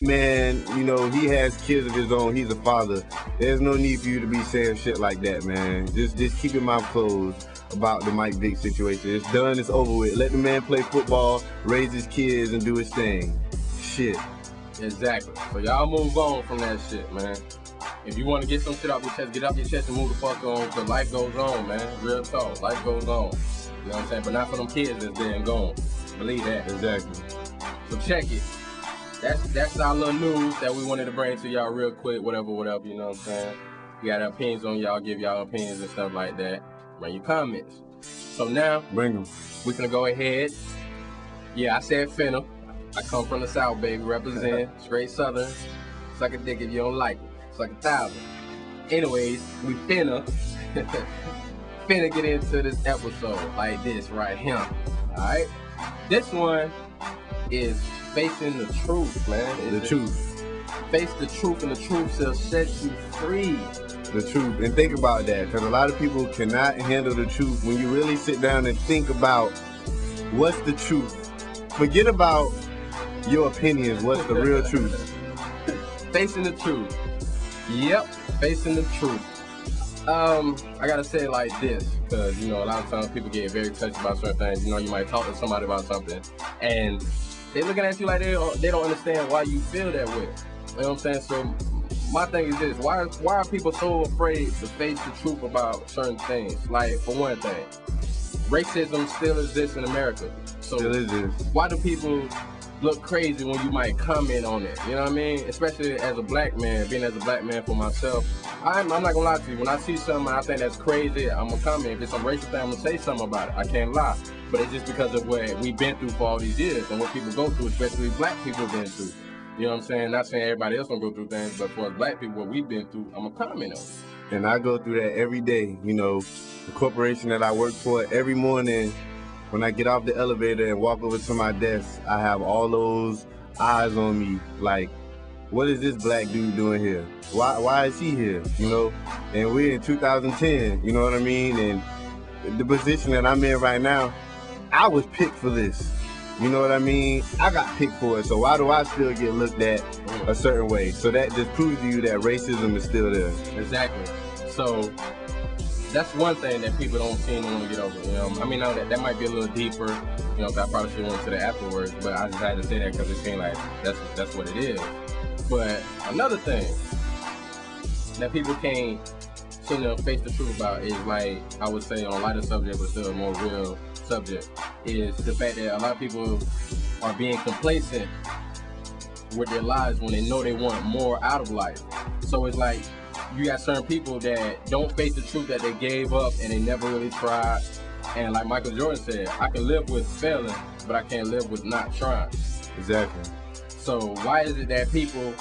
Man, you know, he has kids of his own. He's a father. There's no need for you to be saying shit like that, man. Just keep your mouth closed about the Mike Vick situation. It's done. It's over with. Let the man play football, raise his kids, and do his thing. Shit. Exactly. So y'all move on from that shit, man. If you want to get some shit off your chest, get off your chest and move the fuck on, because life goes on, man. Real talk. Life goes on. You know what I'm saying? But not for them kids that's dead and gone. Believe that. Exactly. So check it. That's our little news that we wanted to bring to y'all real quick, whatever, you know what I'm saying? We got our opinions on y'all, give y'all opinions and stuff like that. Bring your comments. So now, Bring them. we're gonna go ahead. Yeah, I said finna. I come from the South, baby, represent, straight Southern. Suck a dick if you don't like it. Suck 1,000. Anyways, we finna get into this episode like this right here. Alright? This one is facing the truth, man. The truth. Face the truth, and the truth shall set you free. The truth. And think about that, because a lot of people cannot handle the truth. When you really sit down and think about what's the truth, forget about your opinions, what's the real truth. Facing the truth. Yep, facing the truth. I gotta say it like this, because you know a lot of times people get very touched about certain things. You know, you might talk to somebody about something, and they looking at you like they don't understand why you feel that way. You know what I'm saying? So my thing is this: why are people so afraid to face the truth about certain things? Like, for one thing, racism still exists in America. So Still exists. why do people look crazy when you might comment on it? You know what I mean? Especially as a black man, being as a black man for myself, I'm not gonna lie to you. When I see something I think that's crazy, I'm gonna comment. If it's some racial thing, I'm gonna say something about it. I can't lie. But it's just because of what we've been through for all these years and what people go through, especially black people been through. You know what I'm saying? Not saying everybody else gonna go through things, but for us black people, what we've been through, I'm gonna comment on it. And I go through that every day. You know, the corporation that I work for, every morning when I get off the elevator and walk over to my desk, I have all those eyes on me. Like, what is this black dude doing here? Why is he here? You know? And we're in 2010, you know what I mean? And the position that I'm in right now, I was picked for this. You know what I mean? I got picked for it, so why do I still get looked at a certain way? So that just proves to you that racism is still there. Exactly. So that's one thing that people don't seem to want to get over. You know, I mean, now that might be a little deeper. You know, I probably should have went to that afterwards, but I just had to say that because it seemed like that's what it is. But another thing that people can't seem to face the truth about is, like, I would say on a lighter subject, but still a more real subject, is the fact that a lot of people are being complacent with their lives when they know they want more out of life. So it's like you got certain people that don't face the truth that they gave up and they never really tried. And like Michael Jordan said, I can live with failing, but I can't live with not trying. Exactly. So why is it that people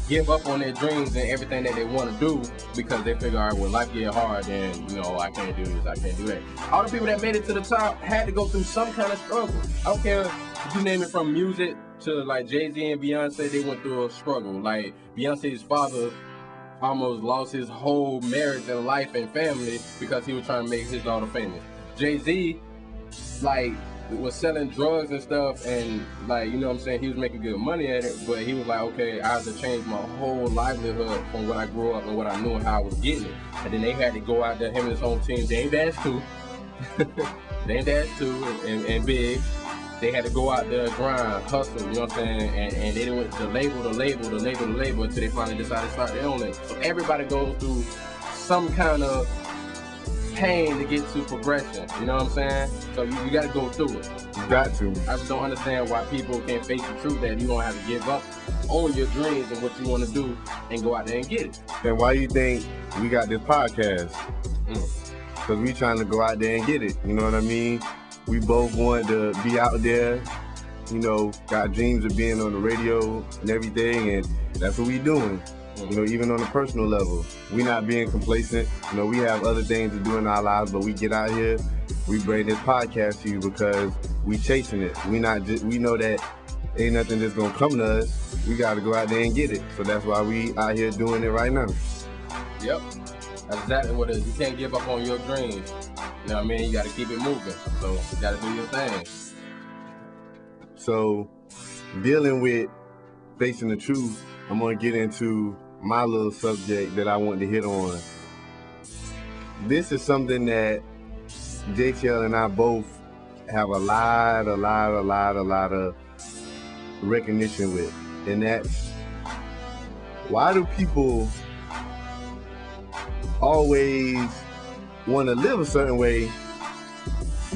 give up on their dreams and everything that they want to do because they figure, all right, when life get hard, then, you know, I can't do this, I can't do that. All the people that made it to the top had to go through some kind of struggle. I don't care if you name it from music to like Jay-Z and Beyonce, they went through a struggle. Like Beyonce's father almost lost his whole marriage and life and family because he was trying to make his daughter famous. Jay-Z, like, was selling drugs and stuff, and like, you know what I'm saying, he was making good money at it, but he was like, okay, I have to change my whole livelihood from what I grew up and what I knew and how I was getting it. And then they had to go out there, him and his whole team, Dame Dash 2, Dame Dash 2 and Big, they had to go out there, grind, hustle, you know what I'm saying, and they went to label until they finally decided to start their own label. So everybody goes through some kind of pain to get to progression, you know what I'm saying? So you got to go through it. You got to. I just don't understand why people can't face the truth that you don't have to give up on your dreams and what you want to do and go out there and get it. And why you think we got this podcast? Because we trying to go out there and get it, you know what I mean? We both want to be out there, you know, got dreams of being on the radio and everything, and that's what we doing. You know, even on a personal level, we not being complacent. You know, we have other things to do in our lives, but we get out here, we bring this podcast to you because we chasing it. We know that ain't nothing that's gonna come to us. We got to go out there and get it. So that's why we out here doing it right now. Yep, that's exactly what it is. You can't give up on your dreams. You know what I mean? You got to keep it moving. So you got to do your thing. So dealing with facing the truth, I'm gonna get into my little subject that I want to hit on. This is something that JTL and I both have a lot of recognition with, and that's why do people always want to live a certain way,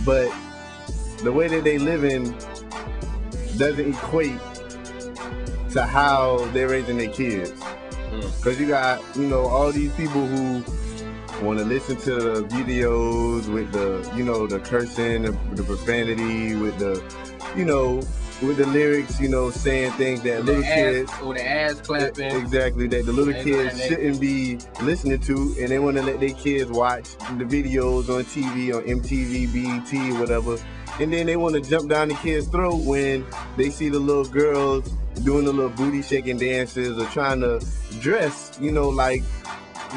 but the way that they live in doesn't equate to how they're raising their kids. Because you got, all these people who want to listen to the videos with the, the cursing, the profanity, with the, with the lyrics, saying things that little kids, or the ass clapping. Exactly, that the little kids shouldn't be listening to, and they want to let their kids watch the videos on TV, on MTV, BET, whatever. And then they want to jump down the kid's throat when they see the little girls doing the little booty shaking dances or trying to dress, like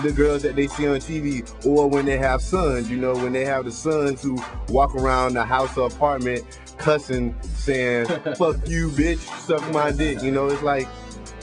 the girls that they see on TV, or when they have sons, when they have the sons who walk around the house or apartment cussing, saying, fuck you, bitch, suck my dick. It's like,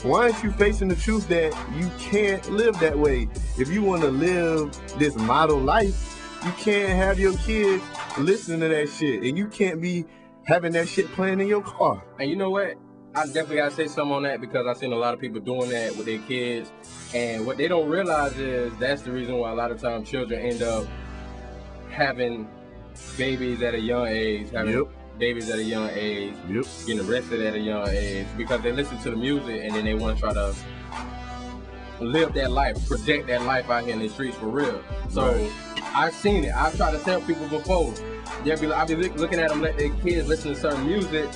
why aren't you facing the truth that you can't live that way? If you want to live this model life, you can't have your kids listening to that shit, and you can't be having that shit playing in your car. And you know what? I definitely gotta say something on that, because I've seen a lot of people doing that with their kids, and what they don't realize is that's the reason why a lot of times children end up having babies at a young age, babies at a young age, getting arrested at a young age, because they listen to the music and then they want to try to live that life, project that life out here in the streets for real. So I've seen it. I've tried to tell people before. I'll be looking at them, let their kids listen to certain music,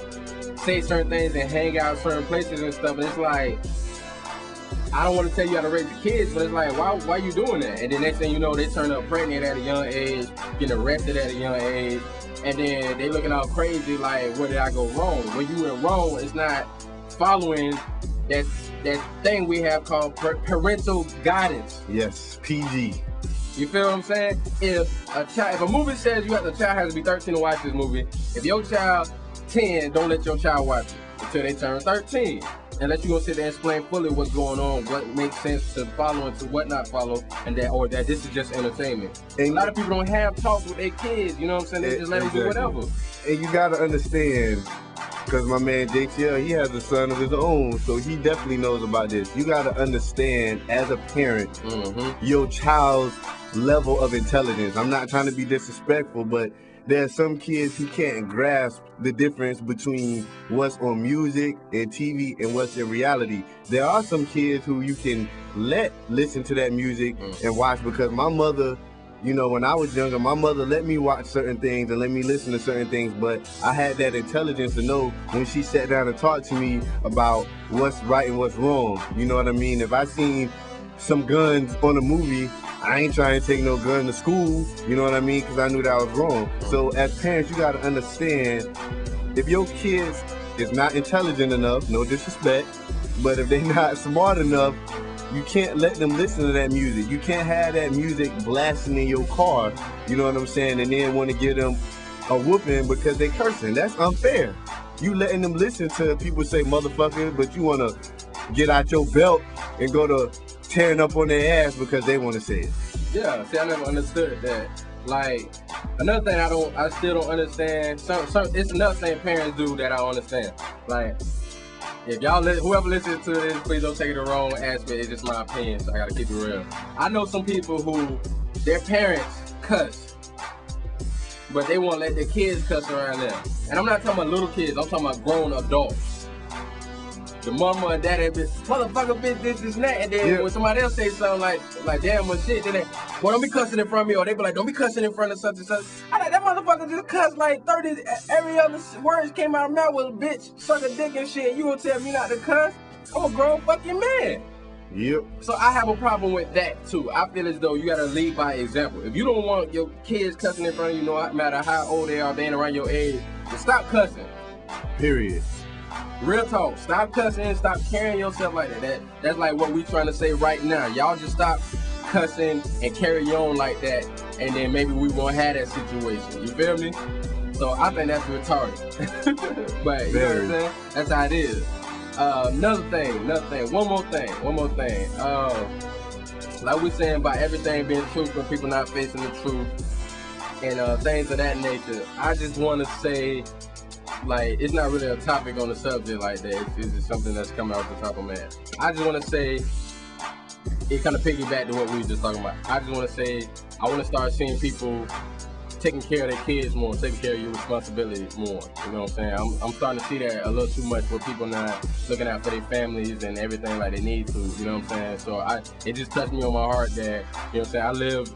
say certain things, and hang out certain places and stuff. And it's like, I don't want to tell you how to raise the kids, but it's like, why you doing that? And then next thing you know, they turn up pregnant at a young age, getting arrested at a young age, and then they looking all crazy like, where did I go wrong? When you went wrong, it's not following that thing we have called parental guidance. Yes, PG. You feel what I'm saying? If a movie says the child has to be 13 to watch this movie, if your child 10, don't let your child watch it until they turn 13. Unless you're gonna sit there and explain fully what's going on, what makes sense to follow and to what not follow, and that this is just entertainment. And a lot of people don't have talks with their kids, you know what I'm saying? They just let them do whatever. And you gotta understand, because my man JTL, he has a son of his own, so he definitely knows about this. You gotta understand, as a parent, your child's level of intelligence. I'm not trying to be disrespectful, but there are some kids who can't grasp the difference between what's on music and TV and what's in reality. There are some kids who you can listen to that music and watch, because my mother, when I was younger, my mother let me watch certain things and let me listen to certain things, but I had that intelligence to know when she sat down and talked to me about what's right and what's wrong. You know what I mean? If I seen some guns on a movie, I ain't trying to take no gun to school, you know what I mean? Because I knew that was wrong. So as parents, you got to understand, if your kids is not intelligent enough, no disrespect, but if they're not smart enough, you can't let them listen to that music. You can't have that music blasting in your car, you know what I'm saying? And then want to give them a whooping because they cursing. That's unfair. You letting them listen to people say motherfucker, but you want to get out your belt and go to tearing up on their ass because they want to say it. Yeah, see, I never understood that. Like, another thing I still don't understand. It's another thing parents do that I don't understand. Like, if whoever listens to this, please don't take it the wrong aspect. It's just my opinion, so I gotta keep it real. I know some people who their parents cuss, but they won't let their kids cuss around them. And I'm not talking about little kids. I'm talking about grown adults. The mama and daddy be, motherfucker, bitch, this and that. And then when somebody else say something like damn much shit, then they, well, don't be cussing in front of me. Or they be like, don't be cussing in front of such and such. I like, that motherfucker just cussed like 30, every other words came out of my mouth was bitch, suck a dick and shit. You gonna tell me not to cuss? I'm a grown fucking man. Yep. So I have a problem with that too. I feel as though you gotta lead by example. If you don't want your kids cussing in front of you, no matter how old they are, they ain't around your age, then stop cussing. Period. Real talk. Stop cussing. Stop carrying yourself like that. That's like what we trying to say right now. Y'all just stop cussing and carry on like that, and then maybe we won't have that situation. You feel me? So I think that's retarded. But you know what I'm saying? That's how it is. Another thing, one more thing. Like we saying about everything being truthful, people not facing the truth, and things of that nature. I just want to say, like, it's not really a topic on the subject like that. It's just something that's coming off the top of my head. I just want to say, it kind of piggyback to what we were just talking about. I just want to say, I want to start seeing people taking care of their kids more, taking care of your responsibilities more. You know what I'm saying? I'm starting to see that a little too much, where people not looking out for their families and everything like they need to. You know what I'm saying? So it just touched me on my heart that, you know what I'm saying, I live.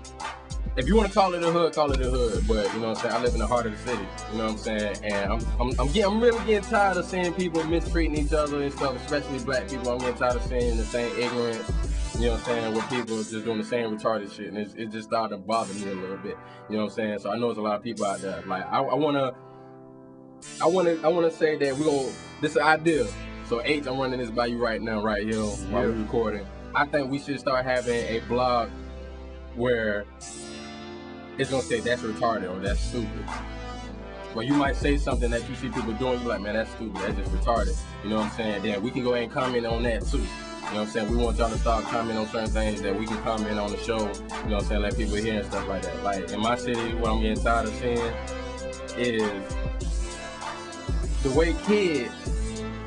If you want to call it a hood, call it a hood. But you know what I'm saying, I live in the heart of the city. You know what I'm saying? And I'm really getting tired of seeing people mistreating each other and stuff, especially black people. I'm getting tired of seeing the same ignorance. You know what I'm saying, with people just doing the same retarded shit, and it just started to bother me a little bit. You know what I'm saying? So I know there's a lot of people out there. Like I wanna say that this is an idea. So H, I'm running this by you right now, right here while we're recording. I think we should start having a blog where it's gonna say that's retarded or that's stupid. Well, you might say something that you see people doing, you're like, man, that's stupid, that's just retarded. You know what I'm saying? Then we can go ahead and comment on that too. You know what I'm saying? We want y'all to start commenting on certain things that we can comment on the show. You know what I'm saying? Let people hear and stuff like that. Like in my city, what I'm getting tired of seeing is the way kids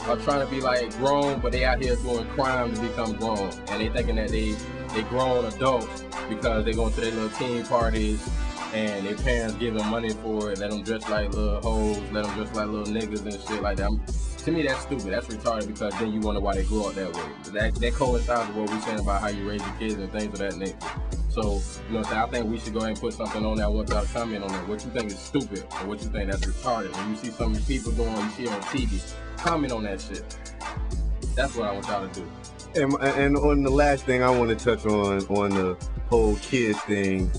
are trying to be like grown, but they out here doing crime to become grown. And they thinking that they grown adults because they going to their little teen parties and their parents give them money for it, let them dress like little hoes, let them dress like little niggas and shit like that. To me, that's stupid. That's retarded, because then you wonder why they grew up that way. That coincides with what we're saying about how you raise your kids and things of that nature. So, you know what I'm saying? I think we should go ahead and put something on there. I want y'all to comment on that. What you think is stupid or what you think that's retarded. When you see some of these people doing, you see it on TV, comment on that shit. That's what I want y'all to do. And on the last thing I want to touch on the whole kids thing,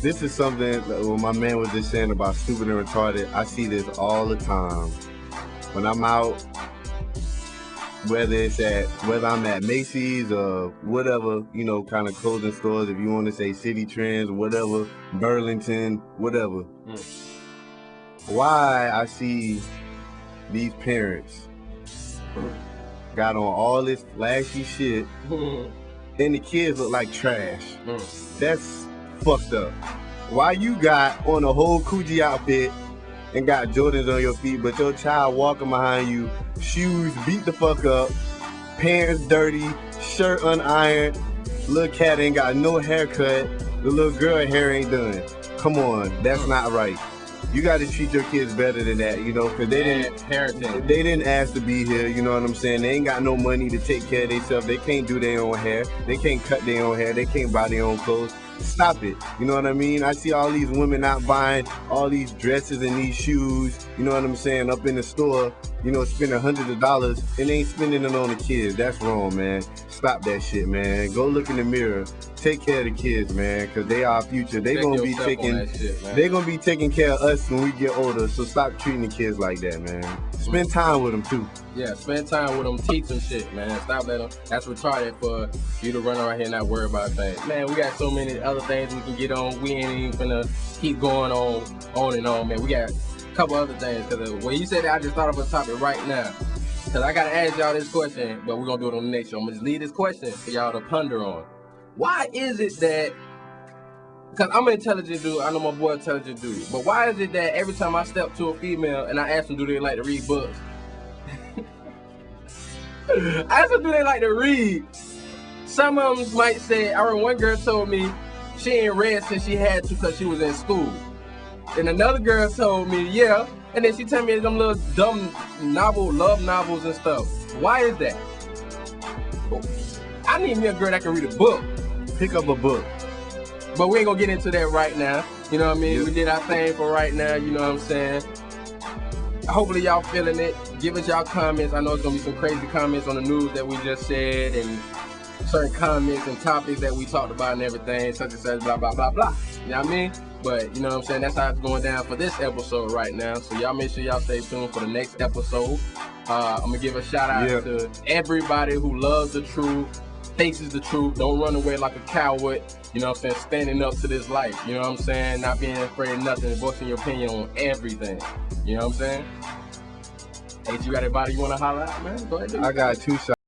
this is something that when my man was just saying about stupid and retarded, I see this all the time. When I'm out, whether I'm at Macy's or whatever, you know, kind of clothing stores, if you want to say City Trends, whatever, Burlington, whatever. Why I see these parents got on all this flashy shit and the kids look like trash. That's fucked up. Why you got on a whole Coogee outfit and got Jordans on your feet, but your child walking behind you, shoes beat the fuck up, pants dirty, shirt unironed, little cat ain't got no haircut, the little girl hair ain't done. Come on, that's not right. You got to treat your kids better than that, you know, because they didn't ask to be here, you know what I'm saying? They ain't got no money to take care of themselves. They can't do their own hair. They can't cut their own hair. They can't buy their own clothes. Stop it. You know what I mean? I see all these women out buying all these dresses and these shoes, you know what I'm saying, up in the store, you know, spending hundreds of dollars and they ain't spending it on the kids. That's wrong, man. Stop that shit, man. Go look in the mirror. Take care of the kids, man, because they are our future. They're gonna be taking care of us when we get older. So stop treating the kids like that, man. Spend time with them too. Yeah, spend time with them, teach them shit, man. Stop letting them. That's retarded for you to run around here and not worry about things. Man, we got so many other things we can get on. We ain't even gonna keep going on and on, man. We got a couple other things. Cause when you said that, I just thought of a topic right now. Cause I gotta ask y'all this question, but we're gonna do it on the next show. I'm gonna just leave this question for y'all to ponder on. Why is it that, because I'm an intelligent dude, I know my boy intelligent dude, but why is it that every time I step to a female and I ask them, do they like to read books? I ask them, do they like to read? Some of them might say, I remember one girl told me she ain't read since she had to because she was in school. And another girl told me, yeah, and then she told me them little dumb love novels and stuff. Why is that? I need me a girl that can read a book. Pick up a book. But we ain't gonna get into that right now. You know what I mean? Yeah. We did our thing for right now, you know what I'm saying? Hopefully y'all feeling it. Give us y'all comments. I know it's gonna be some crazy comments on the news that we just said and certain comments and topics that we talked about and everything, such and such, blah, blah, blah, blah. You know what I mean? But you know what I'm saying? That's how it's going down for this episode right now. So y'all make sure y'all stay tuned for the next episode. I'm gonna give a shout out to everybody who loves the truth, faces the truth, don't run away like a coward, you know what I'm saying, standing up to this life, you know what I'm saying, not being afraid of nothing, voicing your opinion on everything, you know what I'm saying? Hey, you got anybody you want to holler out, man? Go ahead, dude. I got 2 shots.